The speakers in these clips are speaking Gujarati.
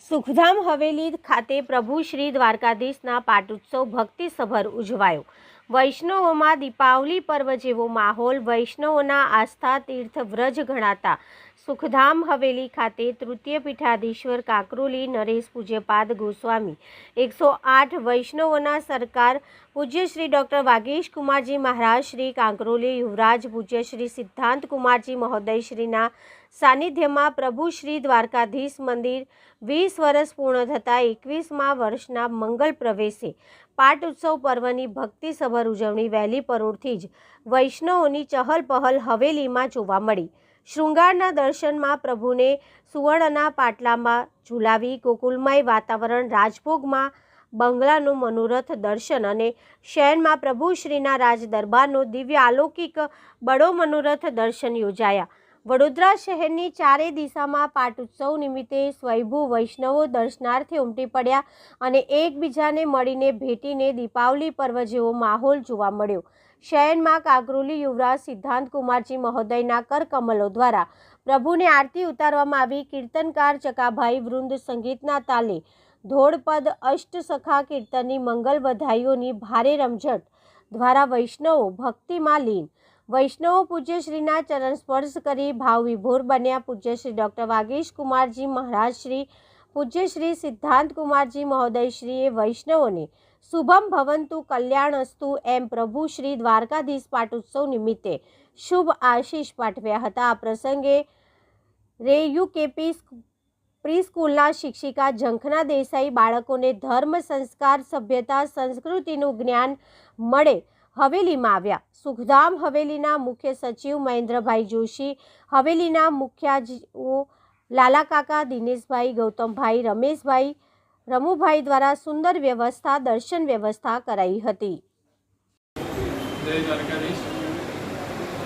સુખધામ હવેલી ખાતે પ્રભુ શ્રી દ્વારકાધીશના પાટોત્સવ ભક્તિસભર ઉજવાયો। વૈષ્ણવોમાં દીપાવલી પર્વ જેવો માહોલ। વૈષ્ણવોના આસ્થા તીર્થ વ્રજ ગણાતા સુખધામ હવેલી ખાતે તૃતીય પીઠાધીશ્વર કાકરોલી નરેશ પૂજ્યપાદ ગોસ્વામી 108 વૈષ્ણવોના સરકાર પૂજ્ય શ્રી ડૉક્ટર વાગીશ કુમારજી મહારાજ શ્રી કાંકરોલી યુવરાજ પૂજ્ય શ્રી સિદ્ધાંત કુમારજી મહોદય શ્રીના સાનિધ્યમાં પ્રભુ શ્રી દ્વારકાધીશ મંદિર 20 વર્ષ પૂર્ણ થતા 21મા વર્ષના મંગલ પ્રવેશે પાટોત્સવ પર્વની ભક્તિસભર ઉજવણી વહેલી પરોઢથી જ વૈષ્ણવોની ચહલ પહલ હવેલીમાં જોવા મળી। શૃંગારના દર્શનમાં પ્રભુને સુવર્ણના પાટલામાં ઝુલાવી ગોકુલમય વાતાવરણ, રાજભોગમાં બંગલાનું મનોરથ દર્શન અને શયનમાં પ્રભુ શ્રીના રાજ દરબારનો દિવ્ય અલૌકિક બડો મનોરથ દર્શન યોજાયા। વડોદરા શહેરની ચારે દિશામાં પાટોત્સવ નિમિત્તે સ્વયંભૂ વૈષ્ણવો દર્શનાર્થે ઉમટી પડ્યા અને એકબીજાને મળીને ભેટીને દીપાવલી પર્વ જેવો માહોલ જોવા મળ્યો। શયનમાં કાકરોલી યુવરાજ સિદ્ધાંત કુમારજી મહોદયના કરકમલો દ્વારા પ્રભુને આરતી ઉતારવામાં આવી। કીર્તનકાર ચકાભાઈ વૃંદ સંગીતના તાલે ધોળપદ અષ્ટસખા કીર્તનની મંગલ વધાઈઓની ભારે રમઝટ દ્વારા વૈષ્ણવો ભક્તિમાં લીન। વૈષ્ણવો પૂજ્ય શ્રીના ચરણ સ્પર્શ કરી ભાવ વિભોર બન્યા। પૂજ્ય શ્રી ડૉક્ટર વાગીશ કુમારજી મહારાજ શ્રી, પૂજ્ય શ્રી સિદ્ધાંત કુમારજી મહોદય શ્રીએ વૈષ્ણવોને શુભમ ભવંતુ કલ્યાણસ્તુ એમ પ્રભુ શ્રી દ્વારકાધીશ પાટોત્સવ નિમિત્તે શુભ આશીષ પાઠવ્યા હતા। આ પ્રસંગે રેયુકેપી પ્રીસ્કૂલના શિક્ષિકા ઝંખના દેસાઈ બાળકોને ધર્મ, સંસ્કાર, સભ્યતા, સંસ્કૃતિનું જ્ઞાન મળે હવેલીમાં આવ્યા। સુખધામ હવેલીના મુખ્ય સચિવ મહેન્દ્રભાઈ જોશી, હવેલીના મુખ્યાજીઓ લાલાકાકા, દિનેશભાઈ, ગૌતમભાઈ, રમેશભાઈ, રમુભાઈ દ્વારા સુંદર વ્યવસ્થા, દર્શન વ્યવસ્થા કરાઈ હતી। જય દ્વારકાધીશ।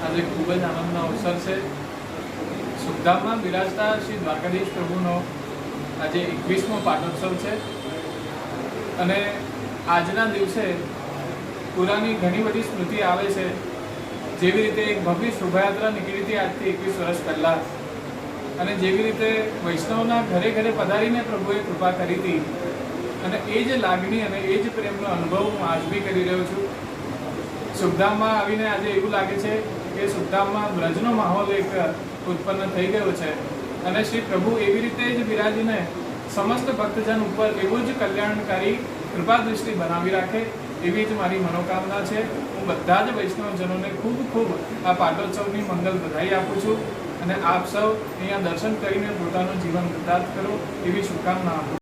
આજે ખૂબ જ આનંદનો અવસર છે। સુખધામમાં બિરાજતા શ્રી દ્વારકાધીશ પ્રભુનો આજે 21મો પાટોત્સવ છે અને આજના દિવસે પુરાની ઘણી બધી સ્મૃતિ આવે છે। જેવી રીતે એક ભવ્ય શોભાયાત્રા નીકળી હતી આજથી 21 વર્ષ પહેલાં અને જેવી રીતે વૈષ્ણવના ઘરે ઘરે પધારીને પ્રભુએ કૃપા કરી હતી અને એ જ લાગણી અને એ જ પ્રેમનો અનુભવ હું આજ બી કરી રહ્યો છું। સુખધામમાં આવીને આજે એવું લાગે છે કે સુખધામમાં વ્રજનો માહોલ એક ઉત્પન્ન થઈ ગયો છે અને શ્રી પ્રભુ એવી રીતે જ બિરાજીને સમસ્ત ભક્તજન ઉપર એવું જ કલ્યાણકારી કૃપા દૃષ્ટિ બનાવી રાખે એવી જ મારી મનોકામના છે। હું બધા જ વૈષ્ણવજનોને ખૂબ ખૂબ આ પાટોત્સવની મંગલ બધાઈ આપું છું અને આપ સૌ અહીંયા દર્શન કરીને પોતાનું જીવન વૃદ્ધાર્થ કરો એવી શુભકામના આપું।